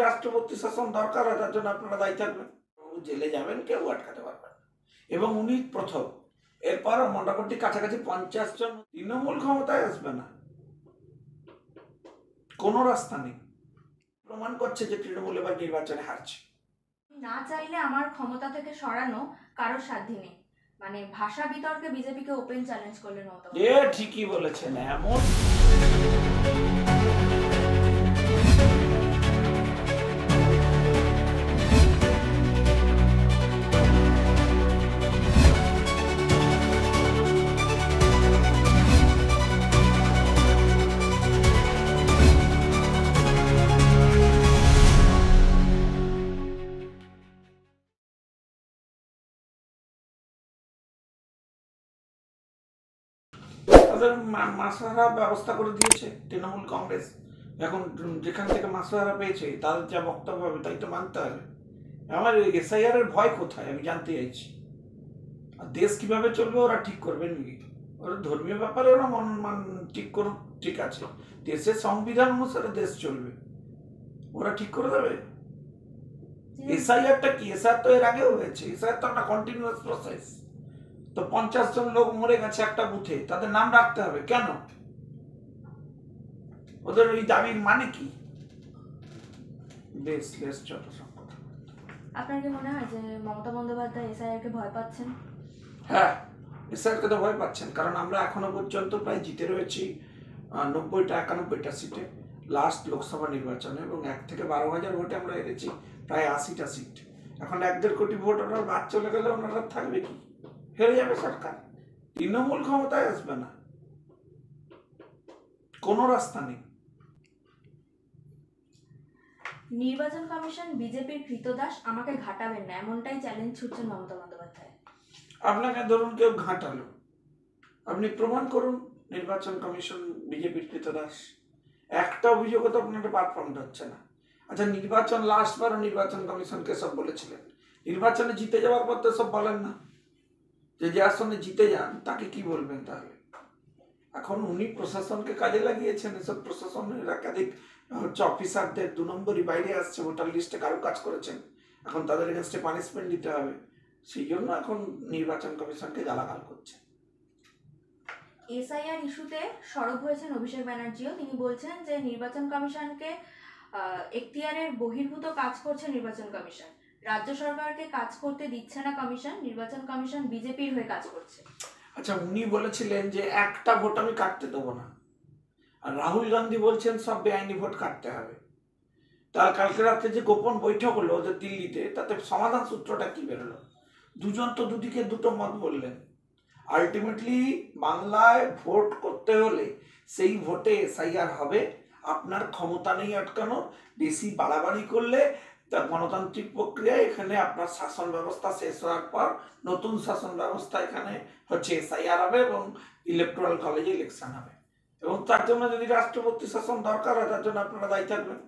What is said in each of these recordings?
রাষ্ট্রপতি শাসন দরকার হয় তার জন্য আপনারা দায়ী থাকবেন। জেলে যাবেন, কেউ আটকাতে পারবেন না। এবং উনি প্রথম, এরপর মোটামুটি কাছাকাছি 50 জন তৃণমূল ক্ষমতায় আসবে না, কোনো রাস্তা নেই। প্রমাণ করছে যে তৃণমূল এবার নির্বাচনে হারছে। না চাইলে আমার ক্ষমতা থেকে সরানো কারোর সাধ্য নেই, মানে ভাষা বিতর্কে বিজেপিকে ওপেন চ্যালেঞ্জ করলেন মমতা। ঠিকই বলেছেন। এমন তাদের মাসহারা ব্যবস্থা করে দিয়েছে তৃণমূল কংগ্রেস। এখন যেখান থেকে মাসহারা পেয়েছে তাদের যা বক্তব্য হবে তাই তো মানতে হবে। আমার এসআইআর এর ভয় কোথায় আমি জানতে চাইছি। আর দেশ কিভাবে চলবে ওরা ঠিক করবেন নাকি? ওরা ধর্মীয় ব্যাপারে ওরা মন ঠিক করুক, ঠিক আছে। দেশের সংবিধান অনুসারে দেশ চলবে, ওরা ঠিক করে দেবে। এসআইআরটা কি? এসআইআর তো এর আগেও হয়েছে। এসআইআর তো একটা কন্টিনিউয়াস প্রসেস। তো 50 জন লোক মরে গেছে একটা বুথে, তাদের নাম রাখতে হবে কেন? ওদের ওই দাবির মানে কি? বেশ ছোট সংকট। আপনার কি মনে হয় যে মমতা বন্দ্যোপাধ্যায় এসআইআর কে ভয় পাচ্ছেন? হ্যাঁ, এসআইআর কে তো ভয় পাচ্ছেন, কারণ আমরা এখনো পর্যন্ত প্রায় জিতে রয়েছি 90টা 91টা সিটে লাস্ট লোকসভা নির্বাচনে, এবং 1 থেকে 12,000 ভোটে আমরা হেরেছি প্রায় 80টা সিট। এখন 1-1.5 কোটি ভোট ওনার বাদ চলে গেলে ওনারা থাকবে কি? হেরে যাবে সরকার, তৃণমূল ক্ষমতায় আসবে না, কোনো রাস্তা নেই। নির্বাচন কমিশন বিজেপির কৃতদাস, আমাকে ঘাটাবেন না, এমনটাই চ্যালেঞ্জ ছুটছেন মমতা বন্দ্যোপাধ্যায়। আপনাকে ধরুন কেউ ঘাটালো, আপনি প্রমাণ করুন নির্বাচন কমিশন বিজেপির কৃতদাস। একটা অভিযোগও তো আপনার পারফর্ম হচ্ছে না। আচ্ছা, নির্বাচন লাস্টবারও নির্বাচন কমিশনকে সব বলেছিলেন, নির্বাচনে জিতে যাওয়ার পর তো সব বলেন না। যে আসনে জিতে যান তাকে কি বলবেন তাহলে? এখন উনি প্রশাসনকে কাজে লাগিয়েছেন, এসব প্রশাসনের একাধিক অফিসারদের 2 নম্বরই বাইরে আসছে, ভোটার লিস্টে কারো কাজ করেছেন, এখন তাদের এগেনস্টে পানিশমেন্ট দিতে হবে। সেই জন্য এখন নির্বাচন কমিশনকে গালাগাল করছে। এসআইআর ইস্যুতে সরব হয়েছেন অভিষেক ব্যানার্জিও। তিনি বলছেন যে নির্বাচন কমিশনকে এখতিয়ারের বহির্ভূত কাজ করছে নির্বাচন কমিশন, রাজ্য সরকারকে কাজ করতে দিচ্ছে না কমিশন, নির্বাচন কমিশন বিজেপির হয়ে কাজ করছে। আচ্ছা, উনি বলেছিলেন যে একটা ভোট আমি কাটতে দেবো না, আর রাহুল গান্ধী বলছেন সব বেআইনি ভোট কাটতে হবে। তার কালকে রাত্রে যে গোপন বৈঠক হলো ওদের দিল্লিতে, তাতে সমাধান সূত্রটা কি বেরোলো? দুজন তো দুদিকে দুটো মত বললেন। আলটিমেটলি বাংলায় ভোট করতে হলে সেই ভোটে এসআইআর হবে। আপনার ক্ষমতা নেই আটকানোর, বেশি বাড়াবাড়ি করলে তা গণতান্ত্রিক প্রক্রিয়ায় এখানে আপনার শাসন ব্যবস্থা শেষ হওয়ার পর নতুন শাসন ব্যবস্থা এখানে হচ্ছে এসআইআর হবে এবং ইলেকটোরাল কলেজে ইলেকশন হবে। এবং তার জন্য যদি রাষ্ট্রপতি শাসন দরকার হয় তার জন্য আপনারা দায়ী থাকবেন।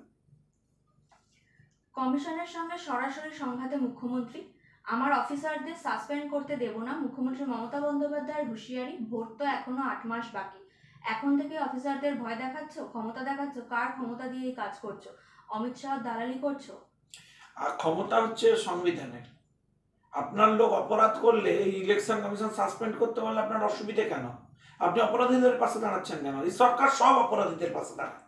কমিশনের সঙ্গে সরাসরি সংঘাতে মুখ্যমন্ত্রী, আমার অফিসারদের সাসপেন্ড করতে দেব না, মুখ্যমন্ত্রী মমতা বন্দ্যোপাধ্যায়ের হুঁশিয়ারি। ভোট তো এখনো 8 মাস বাকি, এখন থেকে অফিসারদের ভয় দেখাচ্ছ, ক্ষমতা দেখাচ্ছ, কার ক্ষমতা দিয়ে কাজ করছো? অমিত শাহ দালালি করছো? আর ক্ষমতা হচ্ছে সংবিধানের। আপনার লোক অপরাধ করলে এই ইলেকশন কমিশন সাসপেন্ড করতে পারলে আপনার অসুবিধে কেন? আপনি অপরাধীদের পাশে দাঁড়াচ্ছেন কেন? এই সরকার সব অপরাধীদের পাশে দাঁড়ায়।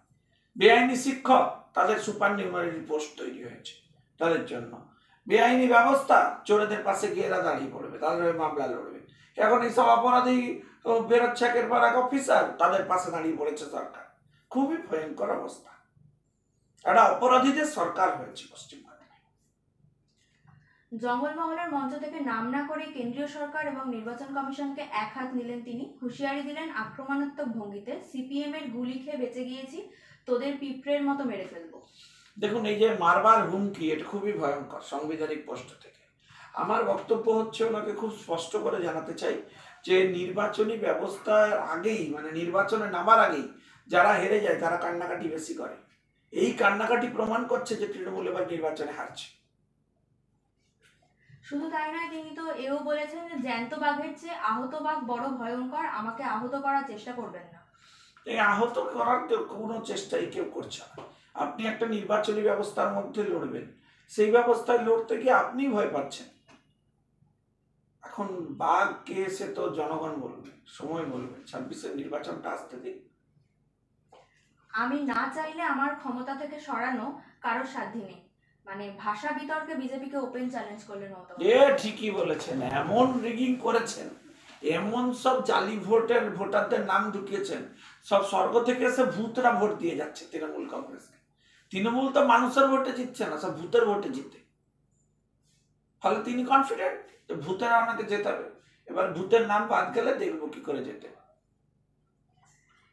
বেআইনি শিক্ষক, তাদের সুপার নিউমারি পোস্ট তৈরি হয়েছে তাদের জন্য। বেআইনি ব্যবস্থা, চোরেদের পাশে গিয়ে এরা দাঁড়িয়ে পড়বে, তাদের মামলা লড়বে। এখন এইসব অপরাধী বেরোচ্ছে একের পর এক অফিসার, তাদের পাশে দাঁড়িয়ে পড়েছে সরকার। খুবই ভয়ঙ্কর অবস্থা। একটা অপরাধীদের সরকার হয়েছে পশ্চিমবঙ্গ। জঙ্গলমহলের মঞ্চ থেকে নাম না করে কেন্দ্রীয় সরকার এবং নির্বাচন কমিশনকে এক হাত নিলেন তিনি। হুঁশিয়ারি দিলেন আক্রমণাত্মক ভঙ্গিতে, সিপিএম এর গুলি খেয়ে বেঁচে গিয়েছি, তোদের পিঁপড়ের মতো মেরে ফেলবো। দেখুন, এই যে মারবার হুমকি, এটা খুবই ভয়ঙ্কর সাংবিধানিক পোস্ট থেকে। আমার বক্তব্য হচ্ছে, ওনাকে খুব স্পষ্ট করে জানাতে চাই যে নির্বাচনী ব্যবস্থার আগেই, মানে নির্বাচনে নামার আগেই যারা হেরে যায় তারা কান্নাকাটি বেশি করে। এই কান্নাকাটি প্রমাণ করছে যে তৃণমূল এবার নির্বাচনে হারছে। শুধু তাই নয়, তিনি তো এও বলেছেন যে জ্যান্ত বাঘের চেয়ে আহত বাঘ বড় ভয়ঙ্কর, আমাকে আহত করার চেষ্টা করবেন না। এই আহত করার কোনো চেষ্টাই কেউ করছে না। আপনি একটা নির্বাচনী ব্যবস্থার মধ্যে লড়বেন, সেই ব্যবস্থায় লড়তে গিয়ে আপনি ভয় পাচ্ছেন। এখন বাঘ কে সে তো জনগণ বলবে, সময় বলবে। 26-এর নির্বাচনটা আসতে দিন। আমি না চাইলে আমার ক্ষমতা থেকে সরানো কারোর সাধ্য নেই, মানে ভাষা বিতর্কে বিজেপিকে ওপেন চ্যালেঞ্জ করলেন মমতা। ঠিকই বলেছেন, এমন রিগিং করেছেন, এমন সব জালি ভোটারদের নাম ঢুকিয়েছেন, সব স্বর্গ থেকে এসে ভূতরা ভোট দিয়ে যাচ্ছে তৃণমূল কংগ্রেসকে। তৃণমূল তো মানুষের ভোটে জিতছে না, সব ভূতের ভোটে জিতে। ফলে তিনি কনফিডেন্ট যে ভূতেরা ওনাকে জেতাবে। এবার ভূতের নাম বাদ গেলে দেখবো কি করে যেতে।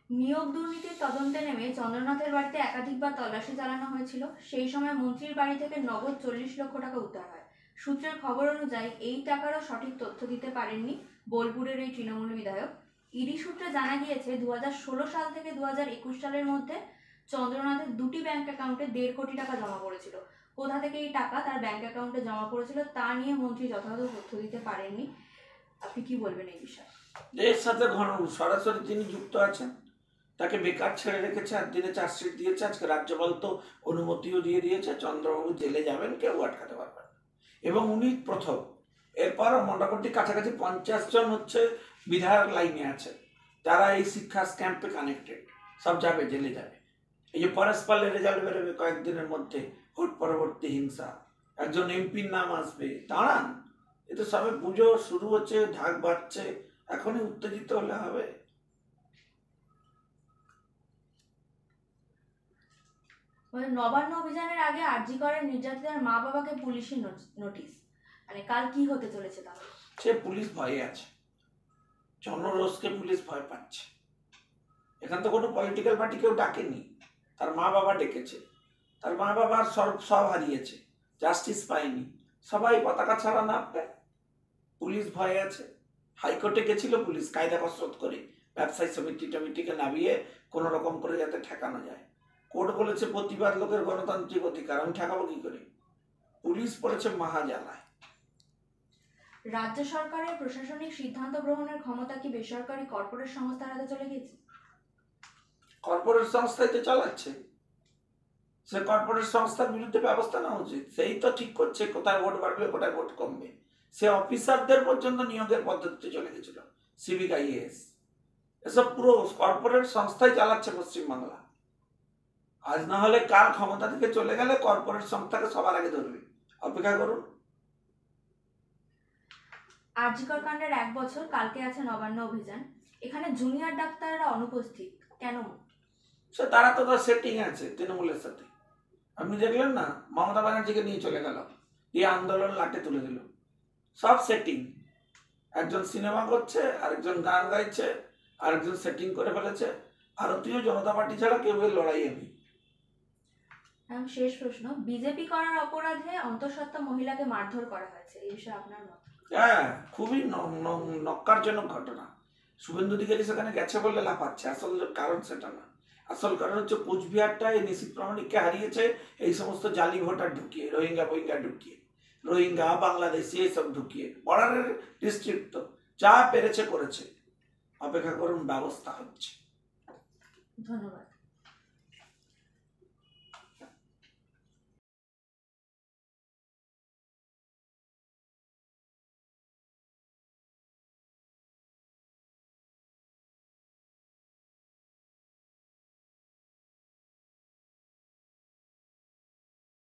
নিয়োগ দুর্নীতির তদন্তে নেমে চন্দ্রনাথের বাড়িতে একাধিকবার তল্লাশি চালানো হয়েছিল। সেই সময় মন্ত্রীর বাড়ি থেকে নগদ 40 লক্ষ টাকা উদ্ধার হয়। সূত্রের খবর অনুযায়ী এই টাকারও সঠিক তথ্য দিতে পারেননি বোলপুরের এই তৃণমূল বিধায়ক। ইডি সূত্রে জানা গিয়েছে 2016 সাল থেকে 2021 সালের মধ্যে চন্দ্রনাথের দুটি ব্যাংক অ্যাকাউন্টে 1.5 কোটি টাকা জমা পড়েছিল। কোথা থেকে এই টাকা তার ব্যাংক অ্যাকাউন্টে জমা পড়েছিল তা নিয়ে মন্ত্রী যথাযথ তথ্য দিতে পারেননি। আপনি কি বলবেন এই বিষয়ে? এর সাথে সরাসরি তিনি যুক্ত আছেন। তাকে বেকার ছেড়ে রেখেছে, আর দিনে চার্জশিট দিয়েছে। আজকে রাজ্যপাল তো অনুমতিও দিয়ে দিয়েছে, চন্দ্রবাবু জেলে যাবেন, কেউ আটকাতে পারবেন না। এবং উনি প্রথম। এরপর মোটামুটি কাছাকাছি 50 জন হচ্ছে বিধায়ক লাইনে আছে, যারা এই শিক্ষা ক্যাম্পে কানেক্টেড। সব যাবে, জেলে যাবে। এই যে পরেশ পালের রেজাল্ট বেরোবে কয়েকদিনের মধ্যে, ভোট পরবর্তী হিংসা, একজন এমপির নাম আসবে, দাঁড়ান। এ তো সবে পুজো শুরু হচ্ছে, ঢাক বাজছে, এখনই উত্তেজিত হলে হবে? নবান্ন অভিযানের আগে আরজি করের নির্যাতিতার মা বাবাকে পুলিশি নোটিশ, মানে কাল কি হতে চলেছে তাহলে? সে পুলিশ ভয়ে আছে, জনরোষকে পুলিশ ভয় পাচ্ছে। এখান তো কোনো পলিটিক্যাল পার্টি কেউ ডাকেনি, তার মা বাবা ডেকেছে। তার মা বাবা সব হারিয়েছে, জাস্টিস পায়নি, সবাই পতাকা ছাড়া নামবে। পুলিশ ভয়ে আছে। হাইকোর্টে গেছিল পুলিশ কায়দা কসরত করে, ব্যবসায়ী সমিতিকে নামিয়ে কোনো রকম করে যাতে ঠেকানো যায়। কোর্ট বলেছে প্রতিবাদ লোকের গণতান্ত্রিক অধিকার, আমি ঠেকাবো কি করে? পুলিশ পড়েছে মহাজালায়। রাজ্য সরকারের প্রশাসনিক সিদ্ধান্ত গ্রহণের ক্ষমতা কি বেসরকারি কর্পোরেট সংস্থার হাতে চলে গেছে? কর্পোরেট সংস্থাই তো চালাচ্ছে, সে কর্পোরেট সংস্থার বিরুদ্ধে ব্যবস্থা নেওয়া উচিত। সেই তো ঠিক করছে কোথায় ভোট বাড়বে, কোথায় ভোট কমবে। সে অফিসারদের পর্যন্ত নিয়োগের পদ্ধতিতে চলে গেছিল, সিভিক IAS। এসব পুরো কর্পোরেট সংস্থাই চালাচ্ছে পশ্চিমবাংলা। আজ না হলে কাল ক্ষমতা থেকে চলে গেলে কর্পোরেট সংস্থাকে সবার আগে ধরবে। অপেক্ষা করুন। আরজিকর কাণ্ডের 1 বছর, কালকে আছে নবান্ন অভিযান। এখানে জুনিয়র ডাক্তাররা অনুপস্থিত কেন? সে তারা তো তার সেটিং আছে তৃণমূলের সাথে। আপনি দেখলেন না, মমতা ব্যানার্জিকে নিয়ে চলে গেল, দিয়ে আন্দোলন লাটে তুলে দিল। সব সেটিং। একজন সিনেমা করছে, আরেকজন গান গাইছে, আরেকজন সেটিং করে ফেলেছে। ভারতীয় জনতা পার্টি ছাড়া কেউ এর লড়াইয়ে নেই। শেষ প্রশ্ন, বিজেপি করার অপরাধে অন্তঃসত্ত্বা মহিলাকে মারধর করা হয়েছে, এই বিষয়ে আপনার মত? হ্যাঁ, খুবই নক্কারজনক ঘটনা। শুভেন্দু অধিকারী সেখানে গেছে বলে লাফাচ্ছে, আসল কারণ সেটা না। আসল কারণ হচ্ছে কোচবিহারটায় নিশীথ প্রামাণিককে হারিয়েছে এই সমস্ত জালি ভোটার ঢুকিয়ে, রোহিঙ্গা ঢুকিয়ে, রোহিঙ্গা বাংলাদেশি এসব ঢুকিয়ে। বর্ডারের ডিস্ট্রিক্ট তো যা পেরেছে করেছে। অপেক্ষা করুন, ব্যবস্থা হচ্ছে। ধন্যবাদ।